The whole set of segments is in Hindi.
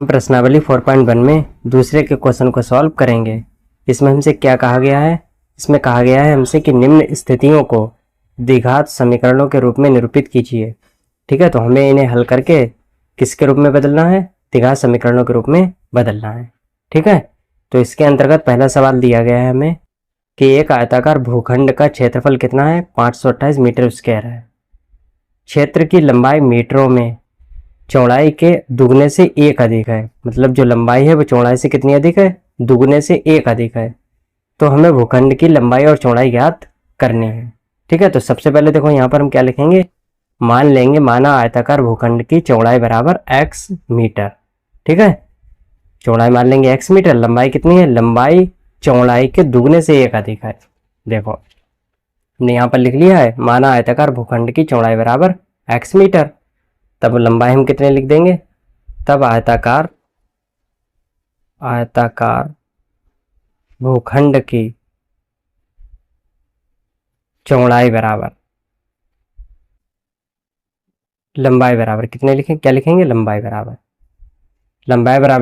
प्रश्नावली 4.1 में दूसरे के क्वेश्चन को सॉल्व करेंगे। इसमें हमसे क्या कहा गया है? इसमें कहा गया है हमसे कि निम्न स्थितियों को द्विघात समीकरणों के रूप में निरूपित कीजिए। ठीक है, तो हमें इन्हें हल करके किसके रूप में बदलना है? द्विघात समीकरणों के रूप में बदलना है। ठीक है, तो इसके अंतर्गत पहला सवाल दिया गया है हमें कि एक आयताकार भूखंड का क्षेत्रफल कितना है? 528 मीटर स्क्वायर है। क्षेत्र की लंबाई मीटरों में चौड़ाई के दुगने से एक अधिक है। मतलब जो लंबाई है वो चौड़ाई से कितनी अधिक है? दुगने से एक अधिक है। तो हमें भूखंड की लंबाई और चौड़ाई ज्ञात करनी है। ठीक है, तो सबसे पहले देखो यहाँ पर हम क्या लिखेंगे, मान लेंगे माना आयताकार भूखंड की चौड़ाई बराबर x मीटर। ठीक है, चौड़ाई मान लेंगे x मीटर, लंबाई कितनी है? लंबाई चौड़ाई के दुगने से एक अधिक है। देखो हमने यहाँ पर लिख लिया है माना आयताकार भूखंड की चौड़ाई बराबर x मीटर, तब लंबाई हम कितने लिख देंगे? तब आयताकार भूखंड की चौड़ाई बराबर लंबाई बराबर कितने लिखें? क्या लिखेंगे? लंबाई बराबर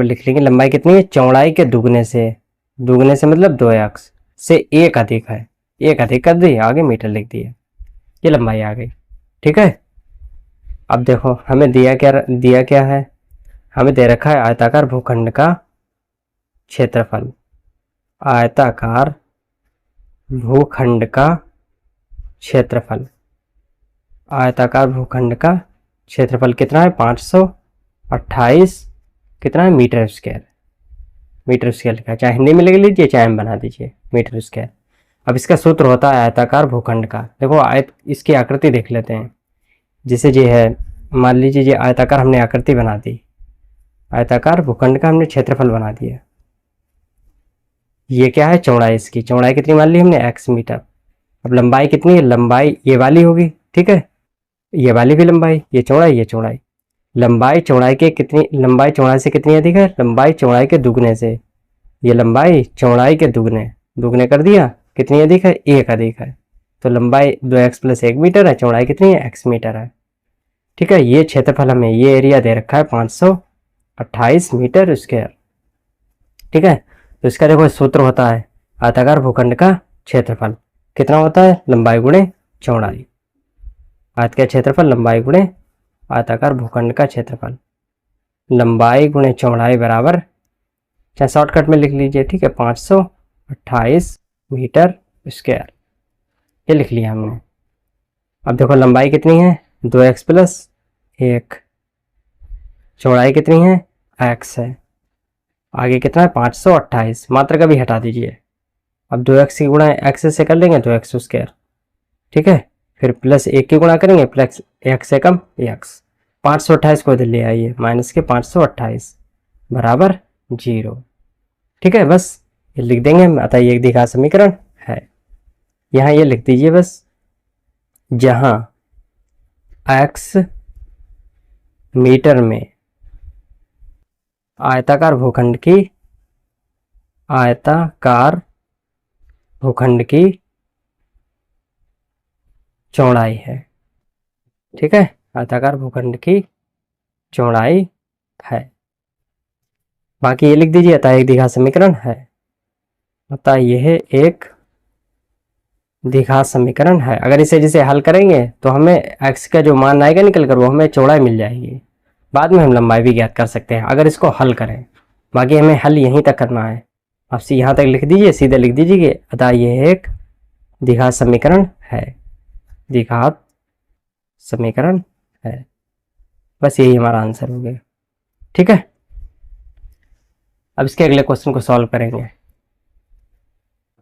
लिख लेंगे। लंबाई कितनी है? चौड़ाई के दुगने से मतलब 2x से एक अधिक है। एक अधिक कर दी, आगे मीटर लिख दिए, ये लंबाई आ गई। ठीक है, अब देखो हमें दिया क्या है? हमें दे रखा है आयताकार भूखंड का क्षेत्रफल। आयताकार भूखंड का क्षेत्रफल कितना है? 528 कितना है? मीटर स्क्वायर लिखा है, चाहे हिंदी में लिख लीजिए चाहे हम बना दीजिए मीटर स्क्वायर। अब इसका सूत्र होता है आयताकार भूखंड का। देखो इसकी आकृति देख लेते हैं। जिसे जो है मान लीजिए ये आयताकार हमने आकृति बना दी, आयताकार भूखंड का हमने क्षेत्रफल बना दिया। ये क्या है? चौड़ाई। इसकी चौड़ाई कितनी मान ली हमने? x metre. अब लंबाई कितनी है? लंबाई ये वाली होगी। ठीक है, ये वाली भी लंबाई, ये चौड़ाई। लंबाई चौड़ाई से कितनी अधिक है? लंबाई चौड़ाई के दुगने से। ये लंबाई चौड़ाई के दुगने कर दिया, कितनी अधिक है? एक अधिक है। तो लंबाई 2x + 1 मीटर है, चौड़ाई कितनी है? x मीटर है। ठीक है, ये क्षेत्रफल हमें, ये एरिया दे रखा है 528 मीटर स्क्वायर। ठीक है, तो इसका देखो सूत्र होता है आयताकार भूखंड का क्षेत्रफल कितना होता है? लंबाई गुणे चौड़ाई। आयत का क्षेत्रफल लंबाई गुणे आयताकार भूखंड का क्षेत्रफल, लंबाई गुणे चौड़ाई बराबर, चाहे शॉर्टकट में लिख लीजिए। ठीक है, 528 मीटर स्क्वायर, ये लिख लिया हमने। अब देखो लंबाई कितनी है? 2x + 1, चौड़ाई कितनी है? x है, आगे कितना है? 528, मात्रा का भी हटा दीजिए। अब 2x की गुणा x से कर लेंगे तो x स्क्वायर। ठीक है, फिर +1 की गुणा करेंगे प्लस x से कम x। 528 को इधर ले आइए, माइनस के 528 बराबर 0। ठीक है, बस ये लिख देंगे हम, अतः ये एक द्विघात समीकरण है। यहाँ ये लिख दीजिए बस, जहाँ x मीटर में आयताकार भूखंड की चौड़ाई है। ठीक है, आयताकार भूखंड की चौड़ाई है। बाकी ये लिख दीजिए, अतः एक द्विघात समीकरण है। अतः यह एक द्विघात समीकरण है। अगर इसे जिसे हल करेंगे तो हमें x का जो मान आएगा निकल कर, वो हमें चौड़ाई मिल जाएगी। बाद में हम लंबाई भी ज्ञात कर सकते हैं अगर इसको हल करें। बाकी हमें हल यहीं तक करना है। आप यहाँ तक लिख दीजिए, सीधे लिख दीजिए, अतः यह एक द्विघात समीकरण है। द्विघात समीकरण है, बस यही हमारा आंसर हो गया। ठीक है, अब इसके अगले क्वेश्चन को सॉल्व करेंगे।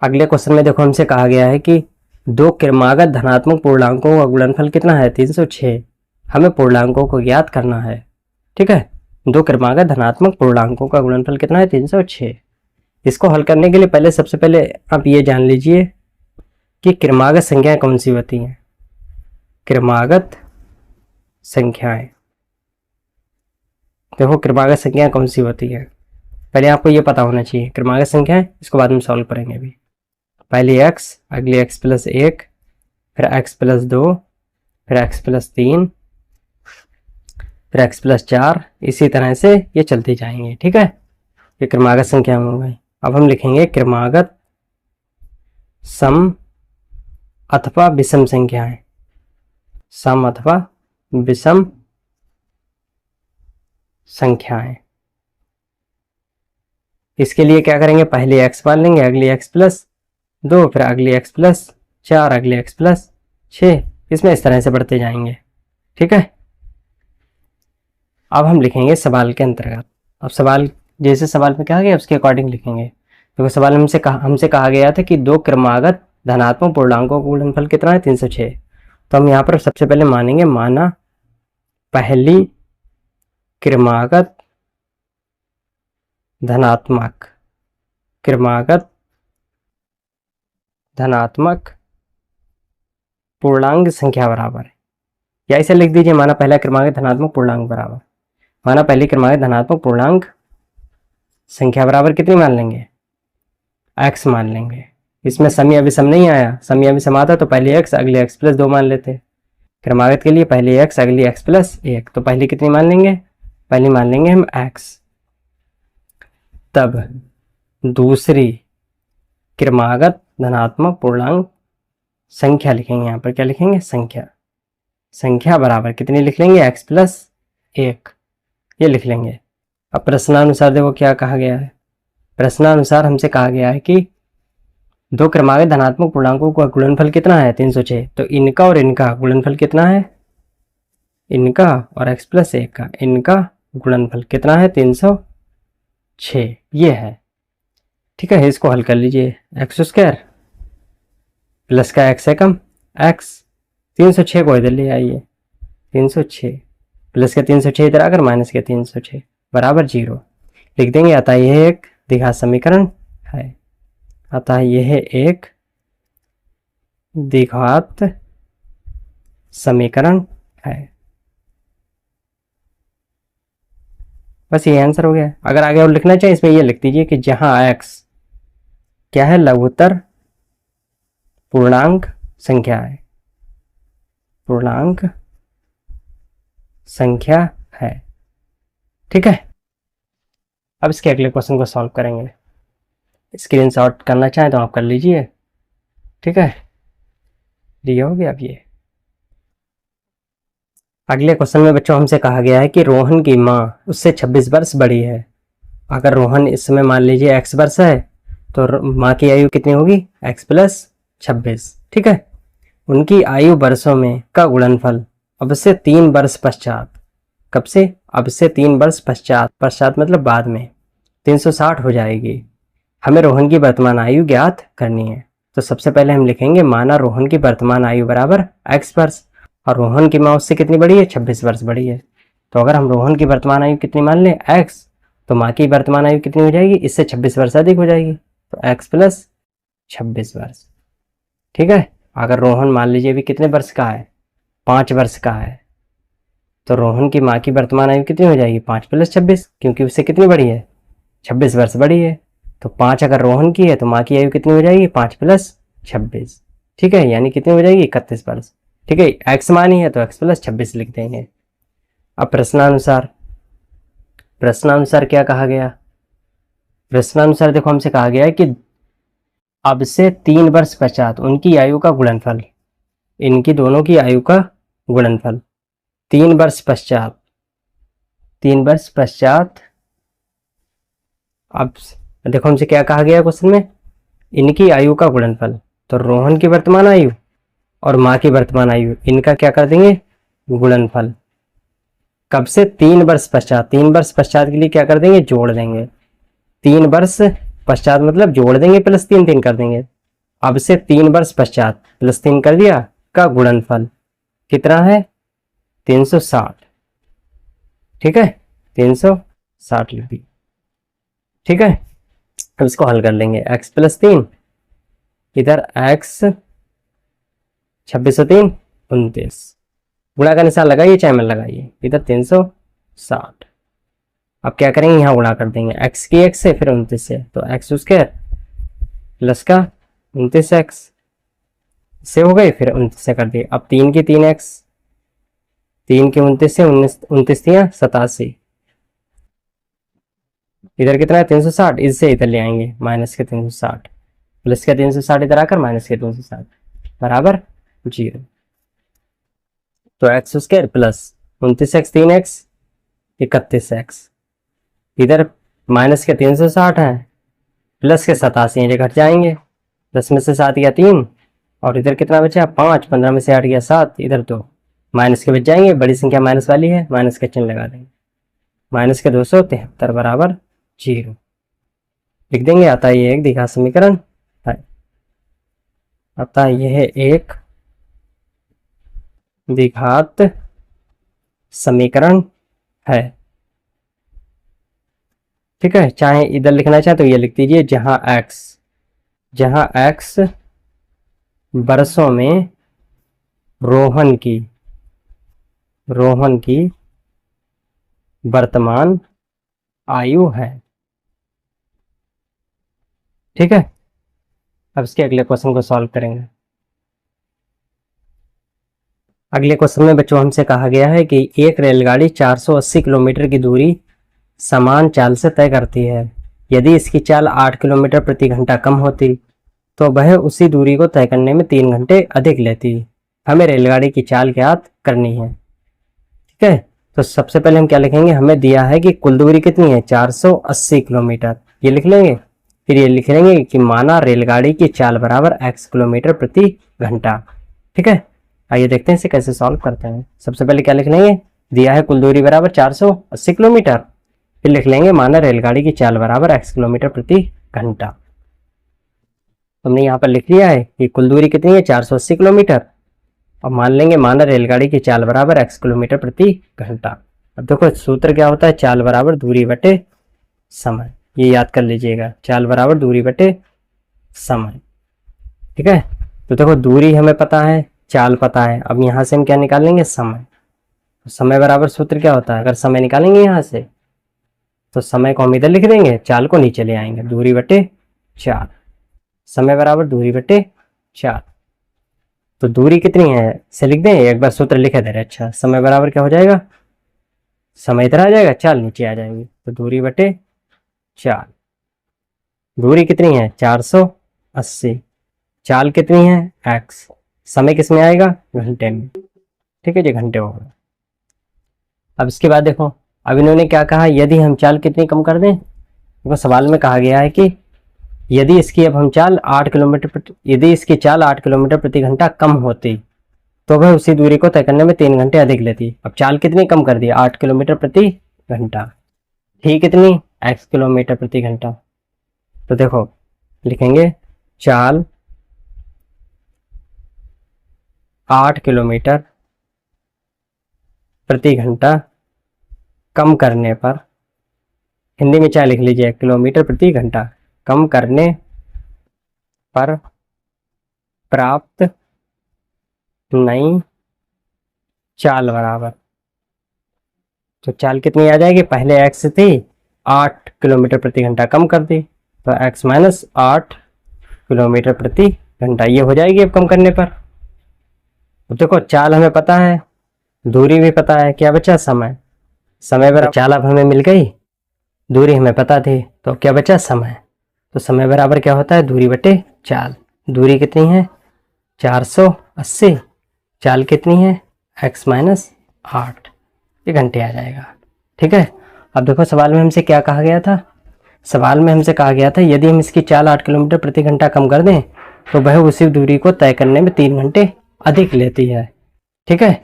अगले क्वेश्चन में देखो हमसे कहा गया है कि दो क्रमागत धनात्मक पूर्णांकों का गुणनफल कितना है? 306। हमें पूर्णांकों को ज्ञात करना है। ठीक है, दो क्रमागत धनात्मक पूर्णांकों का गुणनफल कितना है? 306। इसको हल करने के लिए पहले सबसे पहले आप ये जान लीजिए कि क्रमागत संख्याएं कौन सी होती हैं। क्रमागत संख्याएं, देखो क्रमागत संख्याएं कौन सी होती हैं, पहले आपको ये पता होना चाहिए क्रमागत संख्याएं, इसको बाद में सॉल्व करेंगे। अभी पहले x, अगले x + 1, फिर x + 2, फिर x + 3, फिर x प्लस 4, इसी तरह से ये चलती जाएंगे। ठीक है, ये क्रमागत संख्या हो गई। अब हम लिखेंगे क्रमागत सम अथवा विषम संख्याएं, सम अथवा विषम संख्याएं। इसके लिए क्या करेंगे, पहले x मान लेंगे, अगली x प्लस 2, फिर अगली x प्लस 4, अगली x प्लस 6, इसमें इस तरह से बढ़ते जाएंगे। ठीक है, अब हम लिखेंगे सवाल के अंतर्गत। अब सवाल जैसे सवाल में कहा गया उसके अकॉर्डिंग लिखेंगे। तो सवाल हमसे कहा गया था कि दो क्रमागत धनात्मक पूर्णांकों का गुणनफल कितना है, 306। तो हम यहाँ पर सबसे पहले मानेंगे, माना पहली क्रमागत धनात्मक पूर्णांक संख्या बराबर है, या इसे लिख दीजिए, माना पहला क्रमागत धनात्मक पूर्णांक बराबर, माना पहली क्रमागत धनात्मक पूर्णांक संख्या बराबर कितनी मान लेंगे, x मान लेंगे। इसमें सम या विषम नहीं आया, सम या विषम आता तो पहले x अगले x प्लस 2 मान लेते। क्रमागत के लिए पहले x अगली x प्लस 1, तो पहली कितनी मान लेंगे, पहली मान लेंगे हम x। तब दूसरी क्रमागत धनात्मक पूर्णांक संख्या लिखेंगे, यहाँ पर क्या लिखेंगे, संख्या बराबर कितनी लिख लेंगे, x प्लस 1, ये लिख लेंगे। अब प्रश्नानुसार देखो क्या कहा गया है। प्रश्नानुसार हमसे कहा गया है कि दो क्रमागत धनात्मक पूर्णांकों का गुणनफल कितना है, 306। तो इनका और इनका गुणनफल कितना है, इनका और x प्लस 1 का, इनका गुणनफल कितना है, 306, ये है। ठीक है, इसको हल कर लीजिए, एक्स स्क्वायर प्लस का x है कम x, 306 को इधर ले आइए, 306 प्लस के 306 इधर आकर माइनस के 306 बराबर 0 लिख देंगे। अतः यह एक द्विघात समीकरण है, अतः यह एक द्विघात समीकरण है। बस ये आंसर हो गया। अगर आगे और लिखना चाहिए इसमें ये लिख दीजिए कि जहां x क्या है, लघुत्तर पूर्णांक संख्या है, पूर्णांक संख्या है। ठीक है, अब इसके अगले क्वेश्चन को सॉल्व करेंगे। स्क्रीनशॉट करना चाहें तो आप कर लीजिए। ठीक है, लिया हो गया। अब ये अगले क्वेश्चन में बच्चों हमसे कहा गया है कि रोहन की माँ उससे 26 वर्ष बड़ी है। अगर रोहन इस समय मान लीजिए x वर्ष है तो माँ की आयु कितनी होगी, x प्लस 26। ठीक है, उनकी आयु वर्षों में का गुणनफल अब से 3 वर्ष पश्चात, कब से, अब से 3 वर्ष पश्चात, पश्चात मतलब बाद में 360 हो जाएगी। हमें रोहन की वर्तमान आयु ज्ञात करनी है। तो सबसे पहले हम लिखेंगे, माना रोहन की वर्तमान आयु बराबर x वर्ष, और रोहन की माँ उससे कितनी बड़ी है, 26 वर्ष बड़ी है। तो अगर हम रोहन की वर्तमान आयु कितनी मान लें, x, तो माँ की वर्तमान आयु कितनी हो जाएगी, इससे 26 वर्ष अधिक हो जाएगी, तो x प्लस 26 वर्ष। ठीक है, अगर रोहन मान लीजिए भी कितने वर्ष का है, 5 वर्ष का है, तो रोहन की माँ की वर्तमान आयु कितनी हो जाएगी, 5 प्लस 26, क्योंकि उससे कितनी बड़ी है, 26 वर्ष बड़ी है। तो 5 अगर रोहन की है तो माँ की आयु कितनी हो जाएगी, 5 प्लस 26। ठीक है, यानी कितनी हो जाएगी, 31 वर्ष। ठीक है, x मानी है तो x प्लस 26 लिख देंगे। अब प्रश्नानुसार क्या कहा गया, प्रश्नानुसार देखो हमसे कहा गया है कि अब से 3 वर्ष पश्चात उनकी आयु का गुणनफल, इनकी दोनों की आयु का गुणनफल 3 वर्ष पश्चात, 3 वर्ष पश्चात। अब देखो हमसे क्या कहा गया क्वेश्चन में, इनकी आयु का गुणनफल, तो रोहन की वर्तमान आयु और माँ की वर्तमान आयु, इनका क्या कर देंगे, गुणनफल। कब से, 3 वर्ष पश्चात, 3 वर्ष पश्चात के लिए क्या कर देंगे, जोड़ देंगे। 3 वर्ष पश्चात मतलब जोड़ देंगे, प्लस 3 कर देंगे। अब से 3 वर्ष पश्चात प्लस 3 कर दिया, का गुणनफल कितना है, 360। ठीक है, 360 लिख दी। ठीक है, अब इसको हल कर लेंगे, x प्लस 3, इधर x 26 और 3 29, गुणा का निशान लगाइए चाहे मत लगाइए, इधर 360। अब क्या करेंगे, यहाँ गुणा कर देंगे, x की x से फिर 29 से, तो x स्क्वायर प्लस का 29x से हो गई, फिर 29 से कर दिए। अब 3 की 3x, 3 के 29 से 29 87, इधर कितना है 360, इससे इधर ले आएंगे माइनस के 360, प्लस के 360 इधर आकर माइनस के 360 बराबर 0। तो x square plus 29x 3x 31x, इधर माइनस के 360 है, प्लस के 87 ये घट जाएंगे, 10 में से 7 गया 3, और इधर कितना बचा 5, 15 में से 8 गया 7, इधर 2, माइनस के बच जाएंगे, बड़ी संख्या माइनस वाली है, माइनस का चिन्ह लगा देंगे, माइनस के 273 बराबर 0 लिख देंगे। आता है ये एक द्विघात समीकरण है, अतः यह एक द्विघात समीकरण है। ठीक है, चाहे इधर लिखना चाहे तो ये लिख दीजिए, जहां x वर्षों में रोहन की वर्तमान आयु है। ठीक है, अब इसके अगले क्वेश्चन को सॉल्व करेंगे। अगले क्वेश्चन में बच्चों हमसे कहा गया है कि एक रेलगाड़ी 480 किलोमीटर की दूरी समान चाल से तय करती है। यदि इसकी चाल 8 किलोमीटर प्रति घंटा कम होती तो वह उसी दूरी को तय करने में 3 घंटे अधिक लेती। हमें रेलगाड़ी की चाल ज्ञात करनी है। ठीक है, तो सबसे पहले हम क्या लिखेंगे, हमें दिया है कि कुल दूरी कितनी है 480 किलोमीटर, ये लिख लेंगे। फिर ये लिख लेंगे कि माना रेलगाड़ी की चाल बराबर x किलोमीटर प्रति घंटा। ठीक है, आइए देखते हैं इसे कैसे सॉल्व करते हैं। सबसे पहले क्या लिख लेंगे, दिया है कुल दूरी बराबर 480 किलोमीटर, फिर लिख लेंगे माना रेलगाड़ी की चाल बराबर x किलोमीटर प्रति घंटा। हमने यहाँ पर लिख लिया है कि कुल दूरी कितनी है 480 किलोमीटर, और मान लेंगे माना रेलगाड़ी की चाल बराबर x किलोमीटर प्रति घंटा। अब देखो सूत्र क्या होता है, चाल बराबर दूरी बटे समय, ये याद कर लीजिएगा, चाल बराबर दूरी बटे समय। ठीक है, तो देखो दूरी हमें पता है, चाल पता है, अब यहाँ से हम क्या निकालेंगे, समय। तो समय बराबर सूत्र क्या होता है, अगर समय निकालेंगे यहाँ से तो समय को हम इधर लिख देंगे, चाल को नीचे ले आएंगे, दूरी बटे 4, समय बराबर दूरी बटे 4। तो दूरी कितनी है से लिख दें, एक बार सूत्र लिखे दे रहे। अच्छा, समय बराबर क्या हो जाएगा, समय इधर आ जाएगा, चाल नीचे आ जाएगी, तो दूरी बटे 4। दूरी कितनी है 480, चाल कितनी है x, समय किस में आएगा घंटे में। ठीक है जी, घंटे हो गए। अब इसके बाद देखो, अब इन्होंने क्या कहा, यदि हम चाल कितनी कम कर दें, देखो सवाल में कहा गया है कि यदि इसकी अब हम चाल 8 किलोमीटर यदि इसकी चाल 8 किलोमीटर प्रति घंटा कम होती तो वह उसी दूरी को तय करने में 3 घंटे अधिक लेती। अब चाल कितनी कम कर दी, 8 किलोमीटर प्रति घंटा, ठीक कितनी x किलोमीटर प्रति घंटा। तो देखो लिखेंगे चाल 8 किलोमीटर प्रति घंटा कम करने पर, हिंदी में चाल लिख लीजिए, किलोमीटर प्रति घंटा कम करने पर प्राप्त नई चाल बराबर। तो चाल कितनी आ जाएगी, पहले x थी 8 किलोमीटर प्रति घंटा कम कर दी, तो x माइनस 8 किलोमीटर प्रति घंटा, ये हो जाएगी अब कम करने पर। तो देखो चाल हमें पता है, दूरी भी पता है, क्या बचा समय। समय बराबर चाल अब हमें मिल गई, दूरी हमें पता थी, तो क्या बचा समय। तो समय बराबर क्या होता है, दूरी बटे चाल। दूरी कितनी है 480, चाल कितनी है x माइनस 8, ये घंटे आ जाएगा। ठीक है, अब देखो सवाल में हमसे क्या कहा गया था, सवाल में हमसे कहा गया था यदि हम इसकी चाल 8 किलोमीटर प्रति घंटा कम कर दें तो वह उसी दूरी को तय करने में 3 घंटे अधिक लेती है। ठीक है,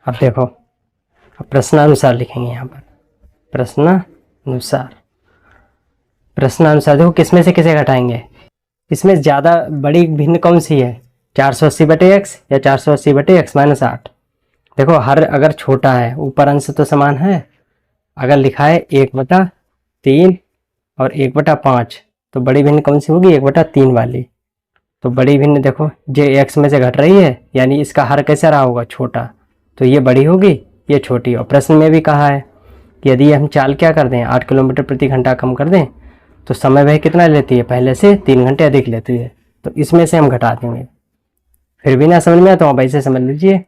अब देखो अब प्रश्नानुसार लिखेंगे यहाँ पर, प्रश्नानुसार देखो किसमें से किसे घटाएंगे, इसमें ज़्यादा बड़ी भिन्न कौन सी है, 480 बटे x या 480 बटे x माइनस 8। देखो हर अगर छोटा है, ऊपर अंश तो समान है, अगर लिखा है 1/3 और 1/5 तो बड़ी भिन्न कौन सी होगी, 1/3 वाली। तो बड़ी भिन्न देखो जो x में से घट रही है, यानी इसका हर कैसा रहा होगा, छोटा, तो ये बड़ी होगी, ये छोटी। और प्रश्न में भी कहा है कि यदि हम चाल क्या कर दें 8 किलोमीटर प्रति घंटा कम कर दें तो समय वह कितना लेती है, पहले से 3 घंटे अधिक लेती है, तो इसमें से हम घटा देंगे। फिर भी ना समझ में आया तो आप ऐसे समझ लीजिए,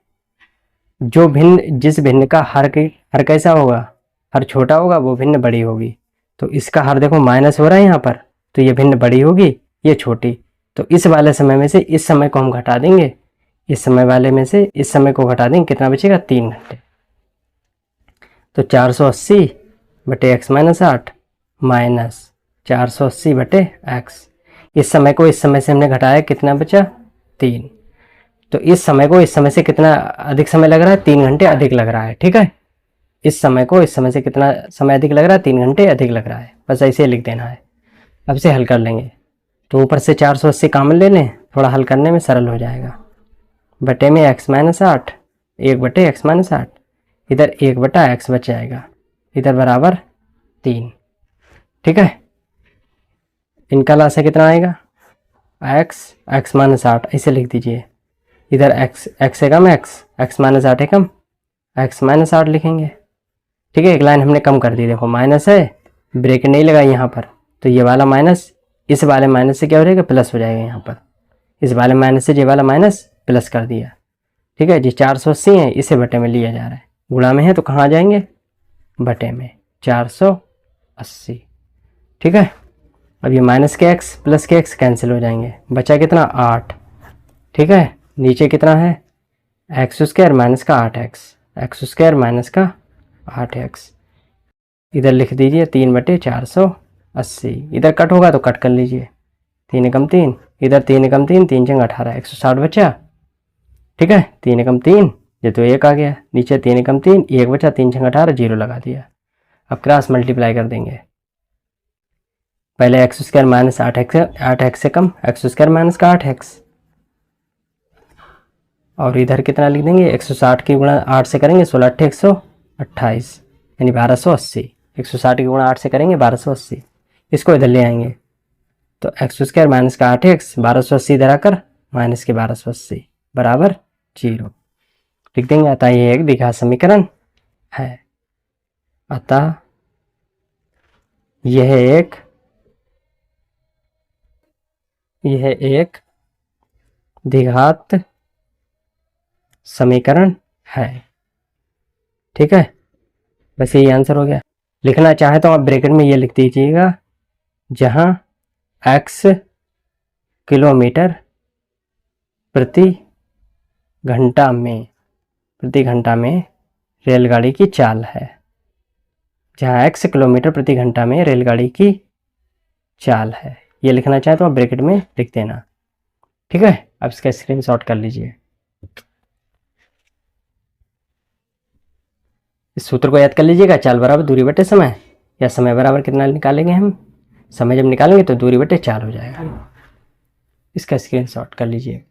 जो भिन्न, जिस भिन्न का हर कैसा होगा, हर छोटा होगा वो भिन्न बड़ी होगी। तो इसका हर देखो माइनस हो रहा है यहाँ पर, तो ये भिन्न बड़ी होगी, ये छोटी। तो इस वाले समय में से इस समय को हम घटा देंगे, इस समय वाले में से इस समय को घटा देंगे, कितना बचेगा 3 घंटे। तो 480 बटे एक्स माइनस 8 माइनस 480 बटे एक्स। इस समय को इस समय से हमने घटाया, कितना बचा 3। तो इस समय को इस समय से कितना अधिक समय लग रहा है, 3 घंटे अधिक लग रहा है। ठीक है, इस समय को इस समय से कितना समय अधिक लग रहा है, 3 घंटे अधिक लग रहा है। बस ऐसे लिख देना है। अब से हल कर लेंगे। तो ऊपर से 480 कॉमन ले लें, थोड़ा हल करने में सरल हो जाएगा। बटे में एक्स माइनस 8, 1 बटे एक्स माइनस 8, इधर 1 बटा एक्स बच जाएगा, इधर बराबर 3। ठीक है, इनका लासा कितना आएगा, एक्स माइनस 8 ऐसे लिख दीजिए। इधर एक्स है कम, एक्स माइनस 8 है कम, एक्स माइनस 8 लिखेंगे। ठीक है, एक लाइन हमने कम कर दी। देखो माइनस है, ब्रेकेट नहीं लगाई यहाँ पर, तो ये वाला माइनस इस वाले माइनस से क्या हो जाएगा, प्लस हो जाएगा यहाँ पर। इस वाले माइनस से ये वाला माइनस प्लस कर दिया। ठीक है जी, 480 है, इसे बटे में लिया जा रहा है, गुणा में है तो कहाँ जाएंगे, बटे में 480। ठीक है, अब ये माइनस के एक्स प्लस के एक्स कैंसिल हो जाएंगे, बचा कितना 8। ठीक है, नीचे कितना है एक्स स्क्वायर माइनस का 8x, एक्स स्क्वायर माइनस का 8x। इधर लिख दीजिए 3 बटे 480। इधर कट होगा तो कट कर लीजिए, 3 एकम 3, इधर 3 एकम 3, 3 चंग 18, 160 बचा। ठीक है, 3 एकम 3, ये तो 1 आ गया, नीचे 3 एकम 3, 1 बचा, 3 चंग 18, 0 लगा दिया। अब क्रॉस मल्टीप्लाई कर देंगे। पहले एक्स स्क्वायर माइनस 8x से कम, एक्स स्क्वायर माइनस का 8x, और इधर कितना लिख देंगे, 160 की गुणा 8 से करेंगे 16 8 128, यानी 1280। 160 की गुणा 8 से करेंगे 1280, इसको इधर ले आएंगे तो एक्स स्क्वायर माइनस का 8x, 1280 इधर आकर माइनस के 1280 बराबर 0 लिख देंगे। अतः ये एक द्विघात समीकरण है। अतः यह एक द्विघात समीकरण है। ठीक है, बस यही आंसर हो गया। लिखना चाहे तो आप ब्रैकेट में ये लिख दीजिएगा, जहां x किलोमीटर प्रति घंटा में रेलगाड़ी की चाल है। जहां x किलोमीटर प्रति घंटा में रेलगाड़ी की चाल है, ये लिखना चाहे तो आप ब्रैकेट में लिख देना। ठीक है, अब इसका स्क्रीनशॉट कर लीजिए। इस सूत्र को याद कर लीजिएगा, चाल बराबर दूरी बटे समय, या समय बराबर कितना निकालेंगे हम, समय जब निकालेंगे तो दूरी बटे चाल हो जाएगा। इसका स्क्रीनशॉट कर लीजिए।